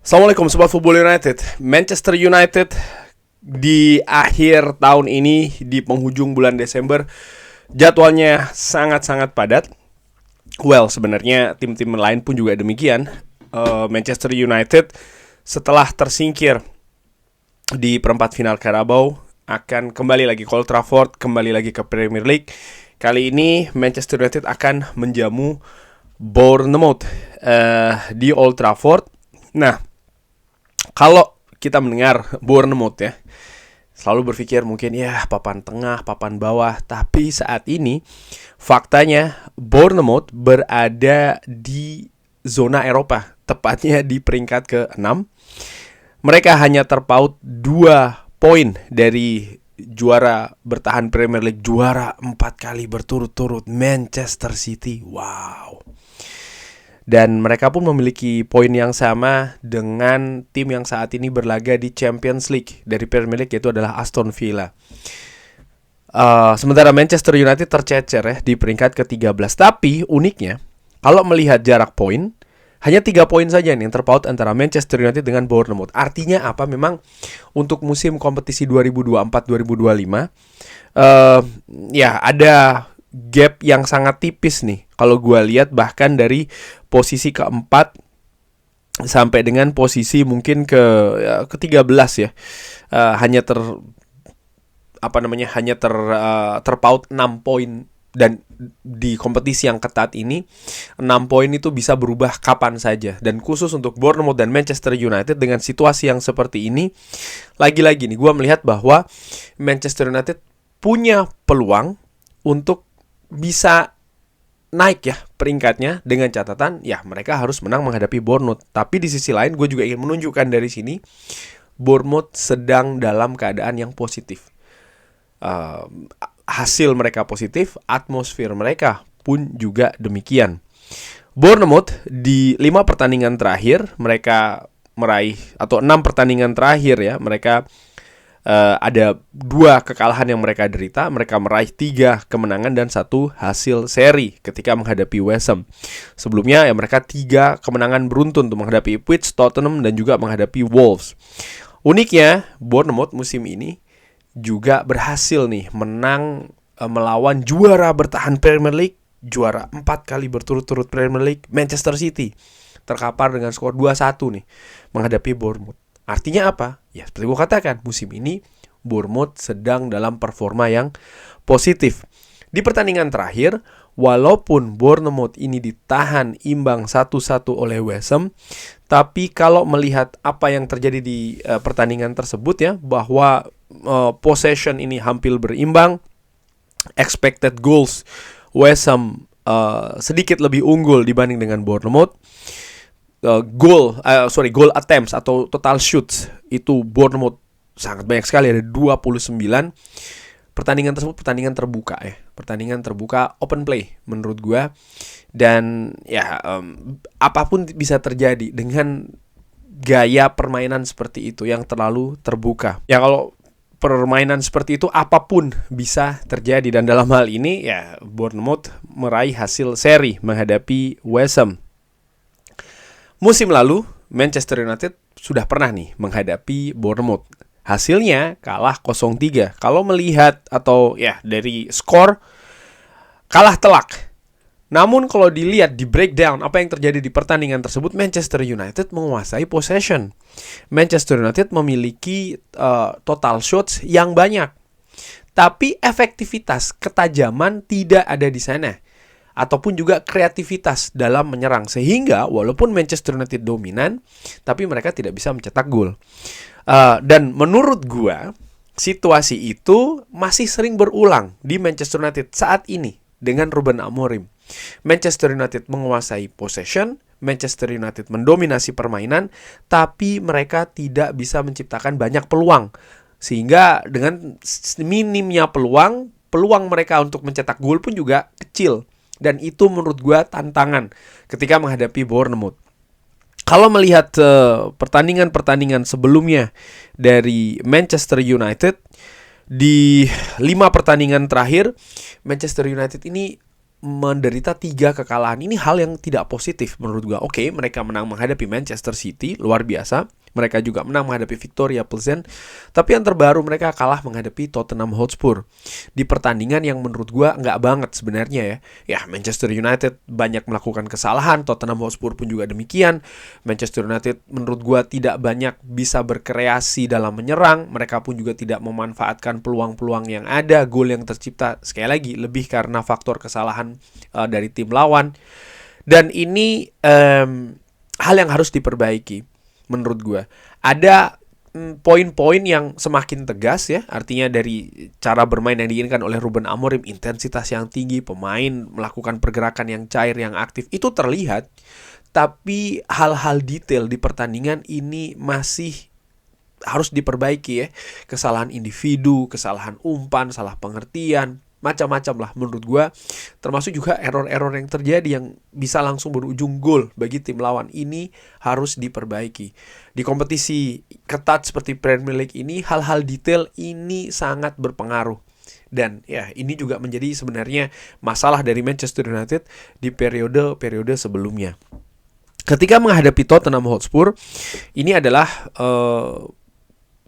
Assalamualaikum Sobat Football United. Manchester United di akhir tahun ini, di penghujung bulan Desember, jadwalnya sangat-sangat padat. Well, sebenarnya tim-tim lain pun juga demikian. Manchester United setelah tersingkir di perempat final Carabao akan kembali lagi ke Old Trafford, kembali lagi ke Premier League. Kali ini Manchester United akan menjamu Bournemouth di Old Trafford. Nah, kalau kita mendengar Bournemouth ya, selalu berpikir mungkin ya papan tengah, papan bawah. Tapi saat ini faktanya Bournemouth berada di zona Eropa, tepatnya di peringkat ke-6. Mereka hanya terpaut 2 poin dari juara bertahan Premier League, juara 4 kali berturut-turut, Manchester City. Wow. Dan mereka pun memiliki poin yang sama dengan tim yang saat ini berlaga di Champions League dari Premier League, yaitu adalah Aston Villa. Sementara Manchester United tercecer ya di peringkat ke-13. Tapi uniknya, kalau melihat jarak poin, hanya 3 poin saja nih yang terpaut antara Manchester United dengan Bournemouth. Artinya apa? Memang untuk musim kompetisi 2024-2025 ya ada gap yang sangat tipis nih. Kalau gue lihat bahkan dari posisi ke-4 sampai dengan posisi mungkin ke-13 ya. Hanya terpaut 6 poin, dan di kompetisi yang ketat ini 6 poin itu bisa berubah kapan saja. Dan khusus untuk Bournemouth dan Manchester United dengan situasi yang seperti ini, lagi-lagi nih gue melihat bahwa Manchester United punya peluang untuk bisa naik ya peringkatnya, dengan catatan ya mereka harus menang menghadapi Bournemouth. Tapi di sisi lain gue juga ingin menunjukkan dari sini Bournemouth sedang dalam keadaan yang positif. Hasil mereka positif, atmosfer mereka pun juga demikian. Bournemouth di 5 pertandingan terakhir mereka meraih, atau 6 pertandingan terakhir ya, mereka ada 2 kekalahan yang mereka derita. Mereka meraih 3 kemenangan dan 1 hasil seri ketika menghadapi West Ham. Sebelumnya ya mereka 3 kemenangan beruntun untuk menghadapi Ipswich, Tottenham, dan juga menghadapi Wolves. Uniknya Bournemouth musim ini juga berhasil nih menang melawan juara bertahan Premier League, juara 4 kali berturut-turut Premier League, Manchester City. Terkapar dengan skor 2-1 nih menghadapi Bournemouth. Artinya apa? Ya seperti gue katakan, musim ini Bournemouth sedang dalam performa yang positif. Di pertandingan terakhir, walaupun Bournemouth ini ditahan imbang 1-1 oleh West Ham, tapi kalau melihat apa yang terjadi di pertandingan tersebut ya, bahwa possession ini hampir berimbang, expected goals West Ham sedikit lebih unggul dibanding dengan Bournemouth. Goal attempts atau total shoots itu Bournemouth sangat banyak sekali, ada 29. Pertandingan tersebut pertandingan terbuka ya. Pertandingan terbuka, open play menurut gua. Dan ya apapun bisa terjadi dengan gaya permainan seperti itu yang terlalu terbuka. Ya kalau permainan seperti itu apapun bisa terjadi, dan dalam hal ini ya Bournemouth meraih hasil seri menghadapi West Ham. Musim lalu Manchester United sudah pernah nih menghadapi Bournemouth. Hasilnya kalah 0-3. Kalau melihat atau ya dari skor, kalah telak. Namun kalau dilihat di breakdown apa yang terjadi di pertandingan tersebut, Manchester United menguasai possession. Manchester United memiliki total shots yang banyak. Tapi efektivitas, ketajaman tidak ada di sana, ataupun juga kreativitas dalam menyerang. Sehingga walaupun Manchester United dominan, tapi mereka tidak bisa mencetak gol. Dan menurut gua, situasi itu masih sering berulang di Manchester United saat ini dengan Ruben Amorim. Manchester United menguasai possession, Manchester United mendominasi permainan, tapi mereka tidak bisa menciptakan banyak peluang. Sehingga dengan minimnya peluang mereka untuk mencetak gol pun juga kecil. Dan itu menurut gue tantangan ketika menghadapi Bournemouth. Kalau melihat pertandingan-pertandingan sebelumnya dari Manchester United, di 5 pertandingan terakhir Manchester United ini menderita 3 kekalahan. Ini hal yang tidak positif menurut gua. Oke, mereka menang menghadapi Manchester City, luar biasa. Mereka juga menang menghadapi Victoria Pleasant. Tapi yang terbaru mereka kalah menghadapi Tottenham Hotspur di pertandingan yang menurut gua nggak banget sebenarnya ya. Ya, Manchester United banyak melakukan kesalahan, Tottenham Hotspur pun juga demikian. Manchester United menurut gua tidak banyak bisa berkreasi dalam menyerang. Mereka pun juga tidak memanfaatkan peluang-peluang yang ada. Gol yang tercipta sekali lagi lebih karena faktor kesalahan dari tim lawan. Dan ini hal yang harus diperbaiki menurut gue. Ada poin-poin yang semakin tegas ya, artinya dari cara bermain yang diinginkan oleh Ruben Amorim, intensitas yang tinggi, pemain melakukan pergerakan yang cair, yang aktif, itu terlihat. Tapi hal-hal detail di pertandingan ini masih harus diperbaiki ya. Kesalahan individu, kesalahan umpan, salah pengertian, macam-macam lah menurut gue. Termasuk juga error-error yang terjadi yang bisa langsung berujung gol bagi tim lawan. Ini harus diperbaiki. Di kompetisi ketat seperti Premier League ini, hal-hal detail ini sangat berpengaruh. Dan ya, ini juga menjadi sebenarnya masalah dari Manchester United di periode-periode sebelumnya. Ketika menghadapi Tottenham Hotspur, ini adalah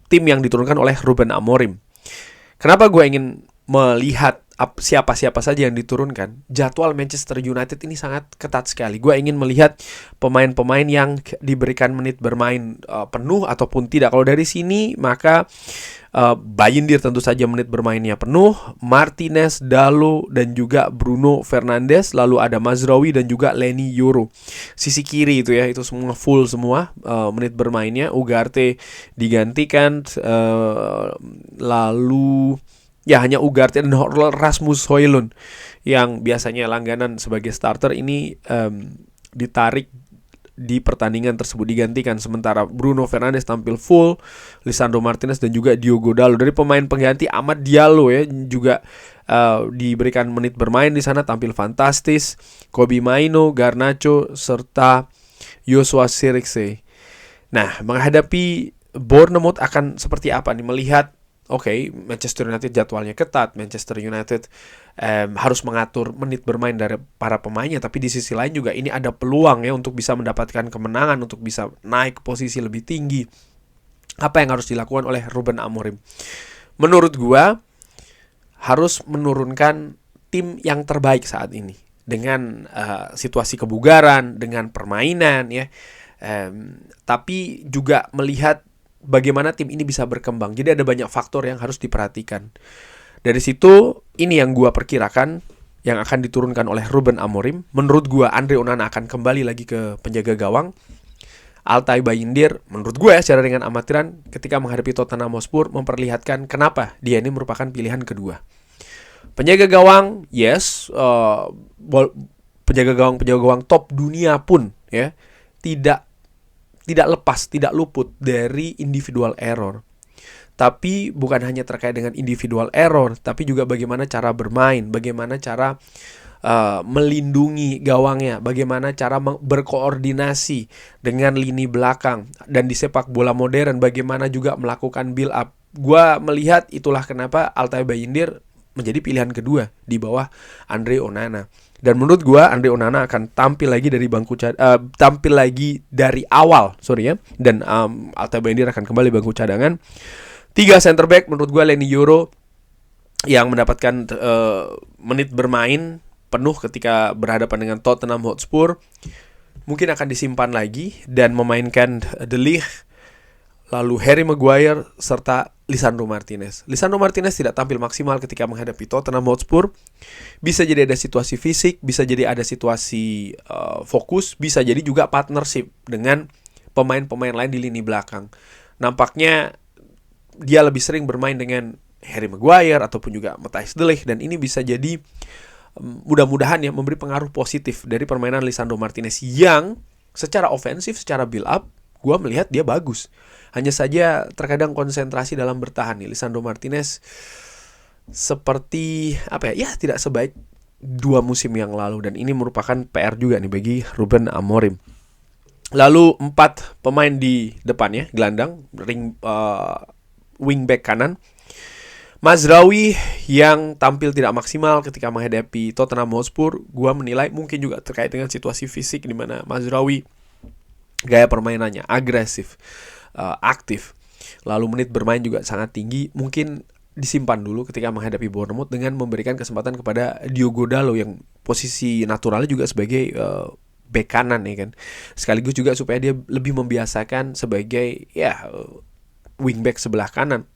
tim yang diturunkan oleh Ruben Amorim. Kenapa gue ingin melihat siapa-siapa saja yang diturunkan? Jadwal Manchester United ini sangat ketat sekali. Gue ingin melihat pemain-pemain yang diberikan menit bermain penuh ataupun tidak. Kalau dari sini maka Bayindir tentu saja menit bermainnya penuh, Martinez, Dalot, dan juga Bruno Fernandes. Lalu ada Mazraoui dan juga Leny Yoro. Sisi kiri itu ya, itu semua full semua menit bermainnya. Ugarte digantikan, lalu ya hanya Ugarte dan Rasmus Højlund yang biasanya langganan sebagai starter ini ditarik di pertandingan tersebut, digantikan. Sementara Bruno Fernandes tampil full, Lisandro Martinez dan juga Diogo Dalot. Dari pemain pengganti, Amad Diallo ya juga diberikan menit bermain di sana, tampil fantastis. Kobbie Mainoo, Garnacho serta Joshua Zirkzee. Nah, menghadapi Bournemouth akan seperti apa nih? Melihat Manchester United jadwalnya ketat, Manchester United harus mengatur menit bermain dari para pemainnya, tapi di sisi lain juga ini ada peluang ya untuk bisa mendapatkan kemenangan, untuk bisa naik ke posisi lebih tinggi. Apa yang harus dilakukan oleh Ruben Amorim? Menurut gua harus menurunkan tim yang terbaik saat ini dengan situasi kebugaran, dengan permainan ya, tapi juga melihat bagaimana tim ini bisa berkembang. Jadi ada banyak faktor yang harus diperhatikan. Dari situ, ini yang gue perkirakan yang akan diturunkan oleh Ruben Amorim. Menurut gue, Andre Onana akan kembali lagi ke penjaga gawang. Altay Bayindir, menurut gue ya, secara dengan amatiran, ketika menghadapi Tottenham Hotspur, memperlihatkan kenapa dia ini merupakan pilihan kedua. Penjaga gawang, yes, penjaga gawang top dunia pun ya tidak lepas, tidak luput dari individual error. Tapi bukan hanya terkait dengan individual error, tapi juga bagaimana cara bermain, bagaimana cara melindungi gawangnya, bagaimana cara berkoordinasi dengan lini belakang. Dan di sepak bola modern, bagaimana juga melakukan build up. Gua melihat itulah kenapa Altay Bayindir menjadi pilihan kedua di bawah Andre Onana. Dan menurut gue Andre Onana akan tampil lagi dari tampil lagi dari awal, dan Altay Bayindir akan kembali bangku cadangan. 3 center back menurut gue, Leny Yoro yang mendapatkan menit bermain penuh ketika berhadapan dengan Tottenham Hotspur mungkin akan disimpan lagi dan memainkan De Ligt, lalu Harry Maguire serta Lisandro Martinez. Lisandro Martinez tidak tampil maksimal ketika menghadapi Tottenham Hotspur. Bisa jadi ada situasi fisik, bisa jadi ada situasi fokus, bisa jadi juga partnership dengan pemain-pemain lain di lini belakang. Nampaknya dia lebih sering bermain dengan Harry Maguire ataupun juga Matthijs De Ligt, dan ini bisa jadi mudah-mudahan ya memberi pengaruh positif dari permainan Lisandro Martinez yang secara ofensif, secara build up, gue melihat dia bagus. Hanya saja terkadang konsentrasi dalam bertahan nih Lisandro Martinez seperti tidak sebaik 2 musim yang lalu, dan ini merupakan PR juga nih bagi Ruben Amorim. Lalu 4 pemain di depannya, gelandang, wingback kanan. Mazraoui yang tampil tidak maksimal ketika menghadapi Tottenham Hotspur, gua menilai mungkin juga terkait dengan situasi fisik di mana Mazraoui gaya permainannya agresif, aktif, lalu menit bermain juga sangat tinggi. Mungkin disimpan dulu ketika menghadapi Bournemouth dengan memberikan kesempatan kepada Diogo Dalot yang posisi naturalnya juga sebagai bek kanan ya kan. Sekaligus juga supaya dia lebih membiasakan sebagai wingback sebelah kanan.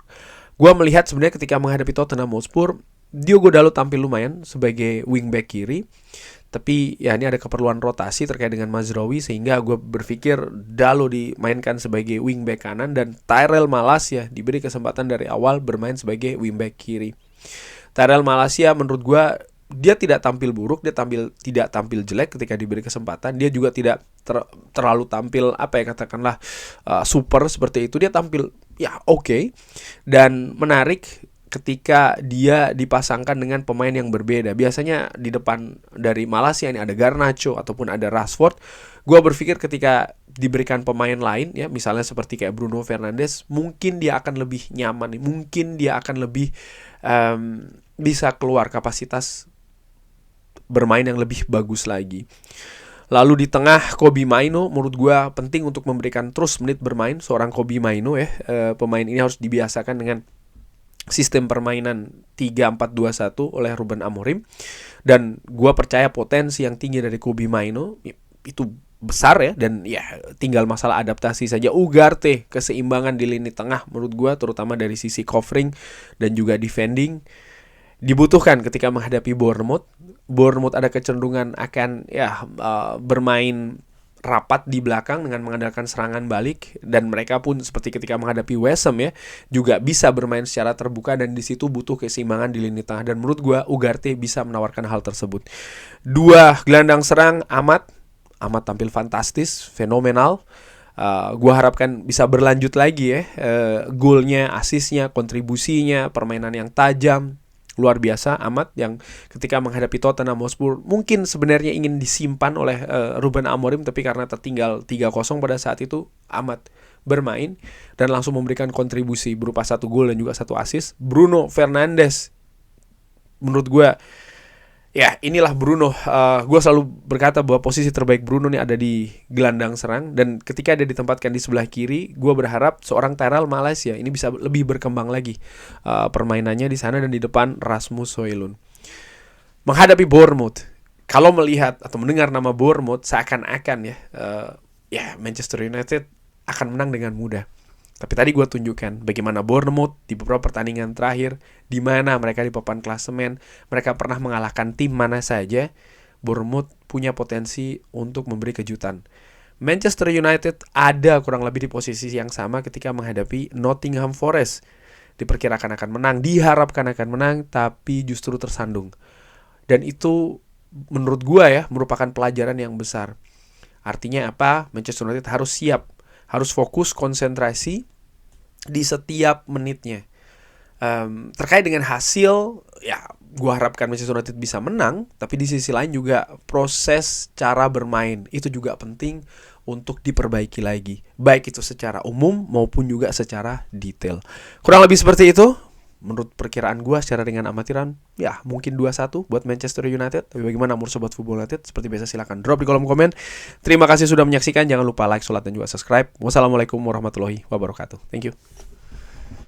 Gua melihat sebenarnya ketika menghadapi Tottenham Hotspur, Diogo Dalot tampil lumayan sebagai wingback kiri. Tapi ya ini ada keperluan rotasi terkait dengan Mazraoui, sehingga gue berpikir Dalot dimainkan sebagai wingback kanan dan Tyrell Malacia diberi kesempatan dari awal bermain sebagai wingback kiri. Tyrell Malacia menurut gue dia tidak tampil buruk, dia tidak tampil jelek ketika diberi kesempatan. Dia juga tidak terlalu tampil katakanlah super seperti itu. Dia tampil oke. Dan menarik ketika dia dipasangkan dengan pemain yang berbeda. Biasanya di depan dari Malacia ini ada Garnacho ataupun ada Rashford. Gue berpikir ketika diberikan pemain lain ya, misalnya seperti kayak Bruno Fernandes, mungkin dia akan lebih nyaman, mungkin dia akan lebih bisa keluar kapasitas bermain yang lebih bagus lagi. Lalu di tengah Kobbie Mainoo menurut gue penting untuk memberikan terus menit bermain seorang Kobbie Mainoo ya. Pemain ini harus dibiasakan dengan sistem permainan 3-4-2-1 oleh Ruben Amorim. Dan gue percaya potensi yang tinggi dari Kobbie Mainoo itu besar ya. Dan ya tinggal masalah adaptasi saja. Ugarte, keseimbangan di lini tengah menurut gue terutama dari sisi covering dan juga defending dibutuhkan ketika menghadapi Bournemouth. Bournemouth ada kecenderungan akan bermain rapat di belakang dengan mengandalkan serangan balik, dan mereka pun seperti ketika menghadapi West Ham ya juga bisa bermain secara terbuka, dan di situ butuh keseimbangan di lini tengah, dan menurut gua Ugarte bisa menawarkan hal tersebut. Dua gelandang serang Amat tampil fantastis, fenomenal. Gua harapkan bisa berlanjut lagi ya, golnya, asisnya, kontribusinya, permainan yang tajam. Luar biasa Amat yang ketika menghadapi Tottenham Hotspur mungkin sebenarnya ingin disimpan oleh Ruben Amorim, tapi karena tertinggal 3-0 pada saat itu Amat bermain dan langsung memberikan kontribusi berupa 1 gol dan juga 1 assist. Bruno Fernandes menurut gue inilah Bruno. Gue selalu berkata bahwa posisi terbaik Bruno nih ada di gelandang serang, dan ketika dia ditempatkan di sebelah kiri, gue berharap seorang Tyrell Malacia ini bisa lebih berkembang lagi permainannya di sana, dan di depan Rasmus Højlund. Menghadapi Bournemouth, kalau melihat atau mendengar nama Bournemouth seakan-akan Manchester United akan menang dengan mudah. Tapi tadi gue tunjukkan bagaimana Bournemouth di beberapa pertandingan terakhir, di mana mereka di papan klasemen, mereka pernah mengalahkan tim mana saja. Bournemouth punya potensi untuk memberi kejutan. Manchester United ada kurang lebih di posisi yang sama ketika menghadapi Nottingham Forest. Diperkirakan akan menang, diharapkan akan menang, tapi justru tersandung. Dan itu menurut gue merupakan pelajaran yang besar. Artinya apa? Manchester United harus siap, harus fokus, konsentrasi di setiap menitnya. Terkait dengan hasil, gue harapkan Manchester United bisa menang, tapi di sisi lain juga proses cara bermain itu juga penting untuk diperbaiki lagi, baik itu secara umum maupun juga secara detail. Kurang lebih seperti itu menurut perkiraan gue secara dengan amatiran. Mungkin 2-1 buat Manchester United. Tapi bagaimana menurut Sobat Football United? Seperti biasa silahkan drop di kolom komen. Terima kasih sudah menyaksikan. Jangan lupa like, sholat, dan juga subscribe. Wassalamualaikum warahmatullahi wabarakatuh. Thank you.